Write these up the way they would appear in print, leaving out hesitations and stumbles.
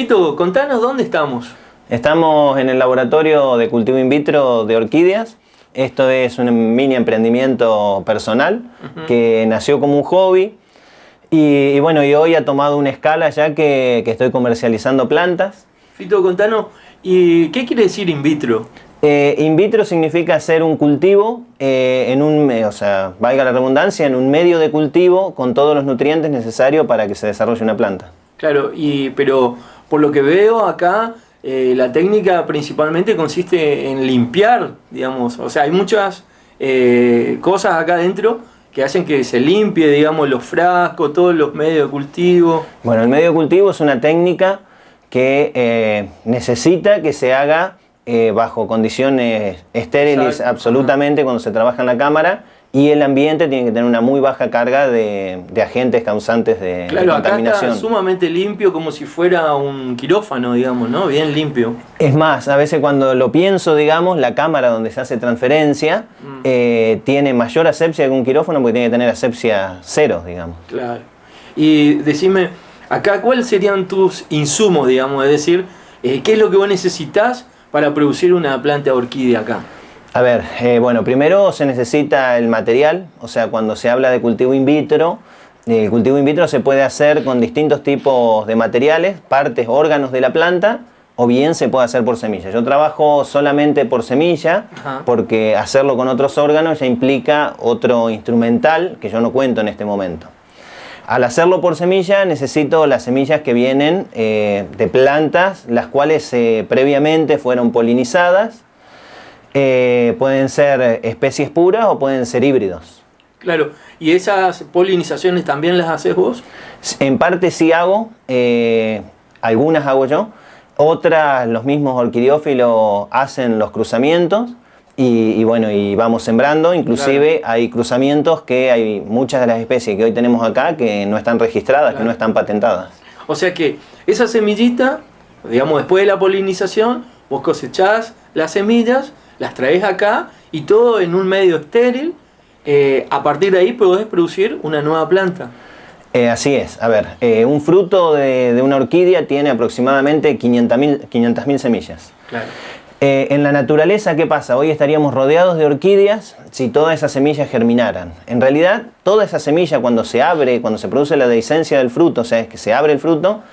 Fito, contanos dónde estamos. Estamos en el laboratorio de cultivo in vitro de orquídeas. Esto es un mini emprendimiento personal que nació como un hobby y bueno, y hoy ha tomado una escala ya que estoy comercializando plantas. Fito, contanos, ¿y qué quiere decir in vitro? In vitro significa hacer un cultivo o sea, valga la redundancia, en un medio de cultivo con todos los nutrientes necesarios para que se desarrolle una planta. Claro, pero por lo que veo acá, la técnica principalmente consiste en limpiar, digamos. O sea, hay muchas cosas acá adentro que hacen que se limpie, digamos, los frascos, todos los medios de cultivo. Bueno, el medio de cultivo es una técnica que necesita que se haga bajo condiciones estériles. Exacto. Absolutamente. Cuando se trabaja en la cámara, y el ambiente tiene que tener una muy baja carga de agentes causantes de contaminación. Acá está sumamente limpio, como si fuera un quirófano, digamos, ¿no? Bien limpio. Es más, a veces cuando lo pienso, digamos, la cámara donde se hace transferencia tiene mayor asepsia que un quirófano porque tiene que tener asepsia cero, digamos. Claro. Y decime, acá, ¿cuáles serían tus insumos, digamos? Es decir, ¿qué es lo que vos necesitas para producir una planta de orquídea acá? A ver, bueno, primero se necesita el material, o sea, cuando se habla de cultivo in vitro, el cultivo in vitro se puede hacer con distintos tipos de materiales, partes, órganos de la planta, o bien se puede hacer por semilla. Yo trabajo solamente por semilla, porque hacerlo con otros órganos ya implica otro instrumental que yo no cuento en este momento. Al hacerlo por semilla necesito las semillas que vienen de plantas, las cuales previamente fueron polinizadas. Pueden ser especies puras o pueden ser híbridos. Claro, ¿y esas polinizaciones también las haces vos? En parte sí hago, algunas hago yo, otras los mismos orquidiófilos hacen los cruzamientos y bueno, y vamos sembrando. Inclusive hay cruzamientos que hay muchas de las especies que hoy tenemos acá que no están registradas, que no están patentadas. O sea que esa semillita, digamos, después de la polinización, vos cosechás las semillas, las traes acá y todo en un medio estéril. A partir de ahí podés producir una nueva planta. Así es. A ver, un fruto de una orquídea tiene aproximadamente 500.000 semillas. Claro. En la naturaleza, ¿qué pasa? Hoy estaríamos rodeados de orquídeas si todas esas semillas germinaran. En realidad, toda esa semilla cuando se abre, cuando se produce la dehiscencia del fruto, o sea, es que se abre el fruto,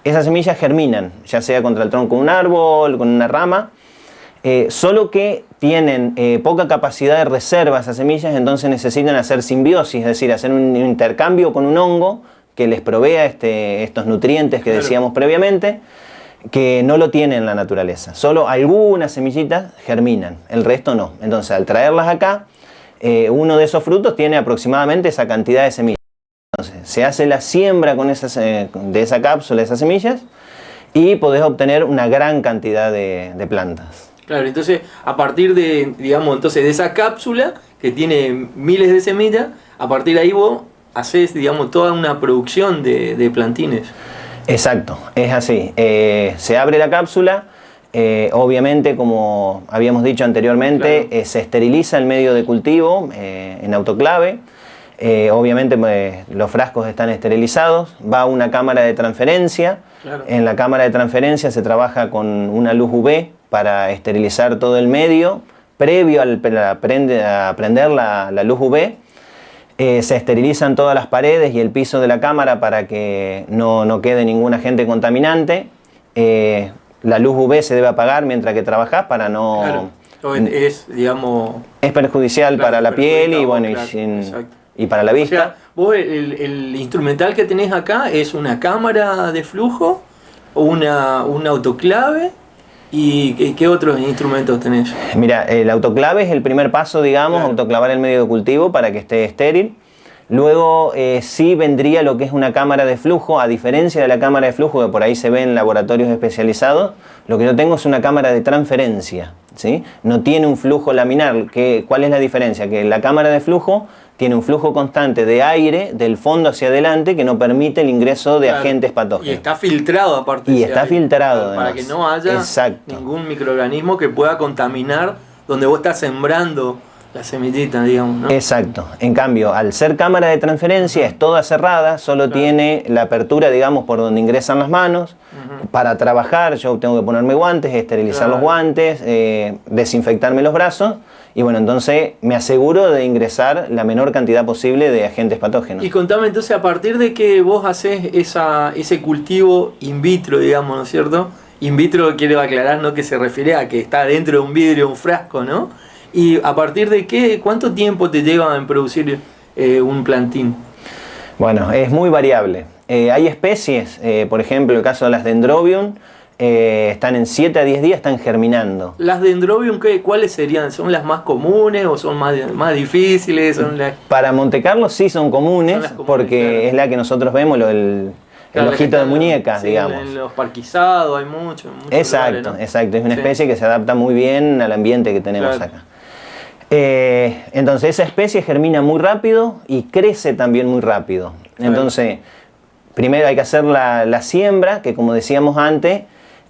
esas semillas germinan, ya sea contra el tronco de un árbol, con una rama. Solo que tienen poca capacidad de reserva esas semillas, entonces necesitan hacer simbiosis, es decir, hacer un intercambio con un hongo que les provea estos nutrientes que decíamos previamente, que no lo tiene en la naturaleza. Solo algunas semillitas germinan, el resto no. Entonces, al traerlas acá, uno de esos frutos tiene aproximadamente esa cantidad de semillas. Entonces, se hace la siembra con de esa cápsula, esas semillas, y podés obtener una gran cantidad de plantas. Claro, entonces a partir de, digamos, de esa cápsula que tiene miles de semillas, a partir de ahí vos hacés, digamos, toda una producción de plantines. Exacto, es así. Se abre la cápsula, obviamente, como habíamos dicho anteriormente, se esteriliza el medio de cultivo en autoclave. Obviamente los frascos están esterilizados, va a una cámara de transferencia. Claro. En la cámara de transferencia se trabaja con una luz UV para esterilizar todo el medio. Previo a prender la luz UV, se esterilizan todas las paredes y el piso de la cámara para que no quede ningún agente contaminante. La luz UV se debe apagar mientras que trabajás para no... Claro. Es, digamos... Es perjudicial para la piel y bueno, y para la vista. O sea, vos el instrumental que tenés acá es una cámara de flujo, un autoclave, ¿y qué otros instrumentos tenés? Mira, el autoclave es el primer paso, digamos, autoclavar el medio de cultivo para que esté estéril. Luego sí vendría lo que es una cámara de flujo, a diferencia de la cámara de flujo que por ahí se ve en laboratorios especializados, lo que yo tengo es una cámara de transferencia, ¿sí? No tiene un flujo laminar. ¿Cuál es la diferencia? Que la cámara de flujo tiene un flujo constante de aire del fondo hacia adelante que no permite el ingreso de agentes patógenos. Y está filtrado aparte. Y está filtrado para que no haya ningún microorganismo que pueda contaminar donde vos estás sembrando La semillita, digamos, ¿no? Exacto. En cambio, al ser cámara de transferencia, es toda cerrada, solo tiene la apertura, digamos, por donde ingresan las manos. Para trabajar, yo tengo que ponerme guantes, esterilizar los guantes, desinfectarme los brazos. Y bueno, entonces me aseguro de ingresar la menor cantidad posible de agentes patógenos. Y contame entonces, a partir de que vos haces ese cultivo in vitro, digamos, ¿no es cierto? In vitro, quiero aclarar, ¿no?, que se refiere a que está dentro de un vidrio, un frasco, ¿no? Y a partir de qué, ¿cuánto tiempo te lleva en producir un plantín? Bueno, es muy variable. Hay especies, por ejemplo, el caso de las Dendrobium, están en 7 a 10 días, están germinando. ¿Las Dendrobium cuáles serían? ¿Son las más comunes o son más difíciles? Para Monte Carlo sí son comunes, porque claro, es la que nosotros vemos, el ojito de muñeca, sí, digamos. En los parquizados hay mucho. Exacto, lugares, ¿no? Exacto. Es una especie que se adapta muy bien al ambiente que tenemos acá. Entonces esa especie germina muy rápido y crece también muy rápido. Entonces, primero hay que hacer la siembra, que como decíamos antes,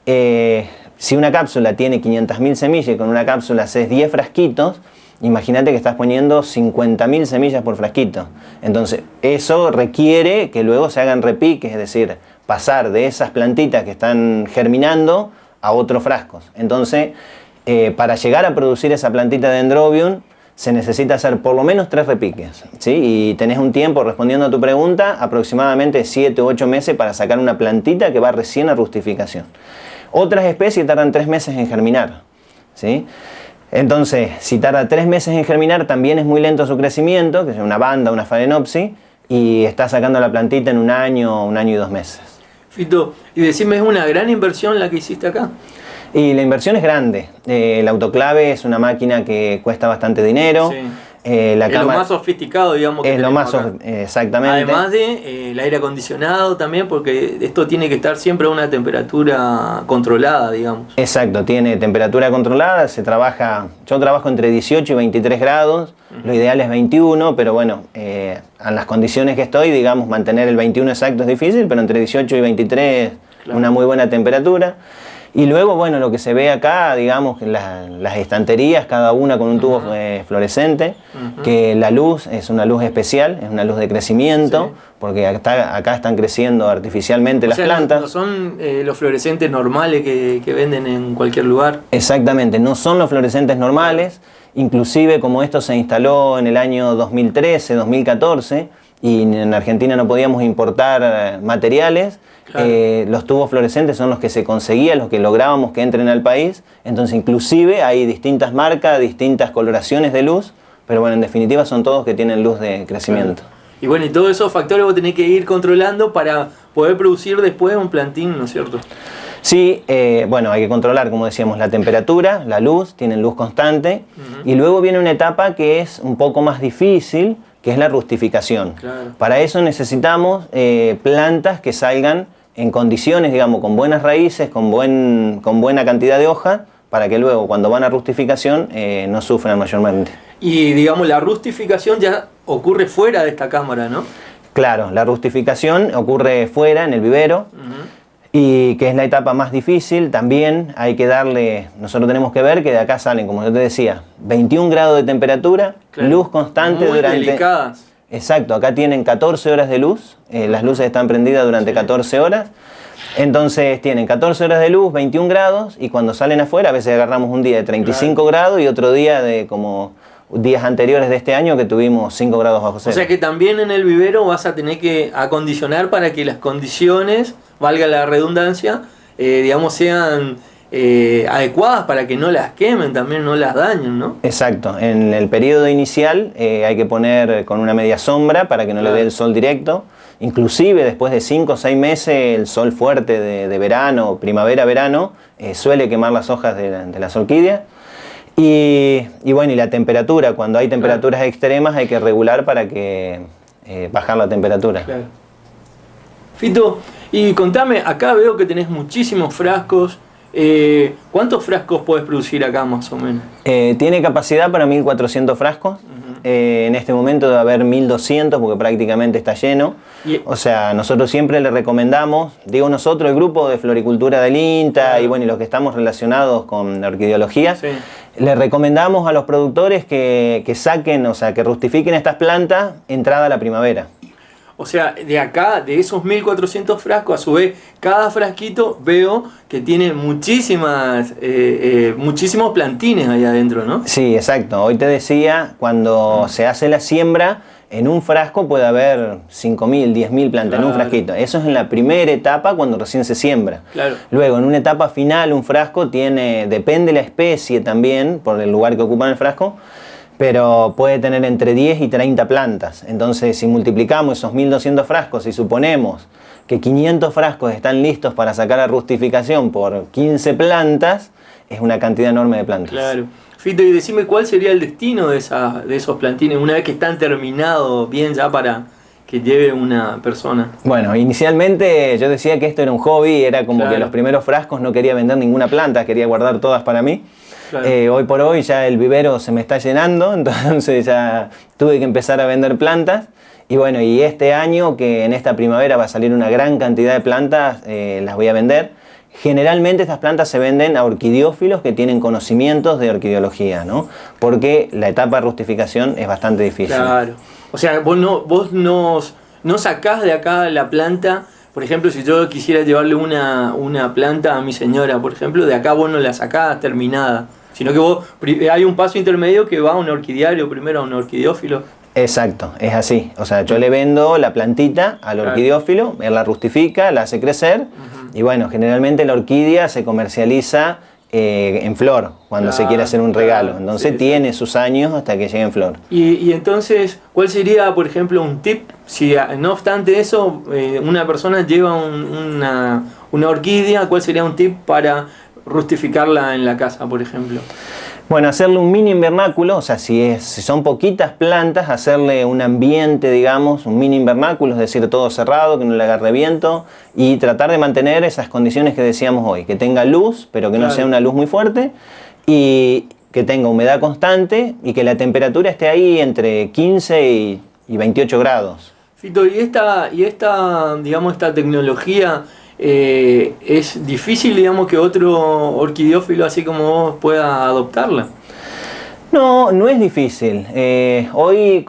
si una cápsula tiene 500.000 semillas y con una cápsula haces 10 frasquitos, imagínate que estás poniendo 50.000 semillas por frasquito. Entonces eso requiere que luego se hagan repiques, es decir, pasar de esas plantitas que están germinando a otros frascos. Entonces, para llegar a producir esa plantita de Dendrobium se necesita hacer por lo menos 3 repiques, ¿sí? Y tenés un tiempo, respondiendo a tu pregunta, aproximadamente 7 u 8 meses para sacar una plantita que va recién a rustificación. Otras especies tardan 3 meses en germinar, ¿sí? Entonces, si tarda 3 meses en germinar, también es muy lento su crecimiento, que es una banda, una phalaenopsis, y está sacando la plantita en un año y 2 meses. Fito, y decime, ¿es una gran inversión la que hiciste acá? Y la inversión es grande. El autoclave es una máquina que cuesta bastante dinero. Sí. Es lo más sofisticado, digamos. Es lo más exactamente. Además de el aire acondicionado también, porque esto tiene que estar siempre a una temperatura controlada, digamos. Exacto, tiene temperatura controlada, yo trabajo entre 18 y 23 grados, lo ideal es 21, pero bueno, en las condiciones que estoy, digamos, mantener el 21 exacto es difícil, pero entre 18 y 23 una muy buena temperatura. Y luego, bueno, lo que se ve acá, digamos, las estanterías, cada una con un tubo fluorescente, que la luz es una luz especial, es una luz de crecimiento, porque acá están creciendo artificialmente las plantas. No son los fluorescentes normales que venden en cualquier lugar. Exactamente, no son los fluorescentes normales, inclusive como esto se instaló en el año 2013, 2014, y en Argentina no podíamos importar materiales. Claro. Los tubos fluorescentes son los que se conseguían, los que lográbamos que entren al país. Entonces inclusive hay distintas marcas, distintas coloraciones de luz, pero bueno, en definitiva son todos que tienen luz de crecimiento. Claro. Y bueno, y todos esos factores vos tenés que ir controlando para poder producir después un plantín, ¿no es cierto? Sí, bueno, hay que controlar, como decíamos, la temperatura, la luz, tienen luz constante, y luego viene una etapa que es un poco más difícil, que es la rustificación. Claro. Para eso necesitamos plantas que salgan en condiciones, digamos, con buenas raíces, con buena cantidad de hoja, para que luego cuando van a rustificación no sufran mayormente. Y digamos, la rustificación ya ocurre fuera de esta cámara, ¿no? Claro, la rustificación ocurre fuera, en el vivero, y que es la etapa más difícil. También hay que nosotros tenemos que ver que de acá salen, como yo te decía, 21 grados de temperatura, luz constante muy durante... delicadas. Exacto, acá tienen 14 horas de luz, las luces están prendidas durante 14 horas, entonces tienen 14 horas de luz, 21 grados, y cuando salen afuera a veces agarramos un día de 35 grados y otro día de como días anteriores de este año que tuvimos 5 grados bajo cero. O sea que también en el vivero vas a tener que acondicionar para que las condiciones, valga la redundancia, digamos, sean adecuadas para que no las quemen, también no las dañen, ¿no? Exacto, en el periodo inicial hay que poner con una media sombra para que no le dé el sol directo. Inclusive después de 5 o 6 meses el sol fuerte de verano, primavera-verano, suele quemar las hojas de las orquídeas. Y bueno, y la temperatura, cuando hay temperaturas extremas hay que regular para que bajar la temperatura. Claro. Fito, y contame, acá veo que tenés muchísimos frascos. ¿Cuántos frascos podés producir acá más o menos? Tiene capacidad para 1400 frascos. En este momento debe haber 1200 porque prácticamente está lleno. O sea, nosotros siempre le recomendamos, digo nosotros, el grupo de floricultura del INTA y bueno, y los que estamos relacionados con la orquideología, Le recomendamos a los productores que saquen, o sea, que rustifiquen estas plantas entrada la primavera. O sea, de acá, de esos 1400 frascos, a su vez, cada frasquito veo que tiene muchísimos plantines ahí adentro, ¿no? Sí, exacto. Hoy te decía, cuando se hace la siembra, en un frasco puede haber 5.000, 10.000 plantas en un frasquito. Eso es en la primera etapa, cuando recién se siembra. Claro. Luego, en una etapa final, un frasco tiene, depende la especie también, por el lugar que ocupa en el frasco, pero puede tener entre 10 y 30 plantas. Entonces, si multiplicamos esos 1.200 frascos y suponemos que 500 frascos están listos para sacar a rustificación por 15 plantas, es una cantidad enorme de plantas. Claro. Fito, y decime cuál sería el destino de esos plantines una vez que están terminados bien ya para que lleve una persona. Bueno, inicialmente yo decía que esto era un hobby, era como que los primeros frascos no quería vender ninguna planta, quería guardar todas para mí. Claro. Hoy por hoy ya el vivero se me está llenando, entonces ya tuve que empezar a vender plantas. Y bueno, y este año, que en esta primavera va a salir una gran cantidad de plantas, las voy a vender. Generalmente estas plantas se venden a orquidiófilos que tienen conocimientos de orquideología, ¿no? Porque la etapa de rustificación es bastante difícil. Claro. O sea, vos no sacás de acá la planta. Por ejemplo, si yo quisiera llevarle una planta a mi señora, por ejemplo, de acá vos no la sacás terminada, sino que hay un paso intermedio que va a un orquidiario, primero a un orquidiófilo. Exacto, es así. O sea, yo le vendo la plantita al orquidiófilo, él la rustifica, la hace crecer, y bueno, generalmente la orquídea se comercializa en flor, cuando se quiere hacer un regalo. Entonces tiene sus años hasta que llegue en flor. Y entonces, ¿cuál sería, por ejemplo, un tip? Si no obstante eso, una persona lleva una orquídea, ¿cuál sería un tip para rustificarla en la casa, por ejemplo? Bueno, hacerle un mini invernáculo, o sea, si son poquitas plantas, hacerle un ambiente, digamos, un mini invernáculo, es decir, todo cerrado, que no le agarre viento, y tratar de mantener esas condiciones que decíamos hoy, que tenga luz, pero que no sea una luz muy fuerte, y que tenga humedad constante, y que la temperatura esté ahí entre 15 y 28 grados. Fito, y esta digamos, esta tecnología... ¿es difícil, digamos, que otro orquidiófilo así como vos pueda adoptarla? No, no es difícil. Hoy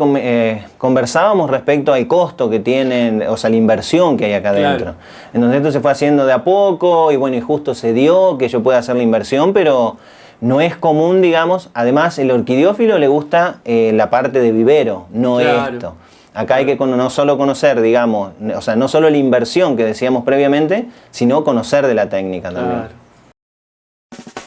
conversábamos respecto al costo que tienen, o sea, la inversión que hay acá adentro. Entonces esto se fue haciendo de a poco y bueno, y justo se dio que yo pueda hacer la inversión, pero no es común, digamos. Además, el orquidiófilo le gusta la parte de vivero, no esto. Acá hay que no solo conocer, digamos, o sea, no solo la inversión que decíamos previamente, sino conocer de la técnica también.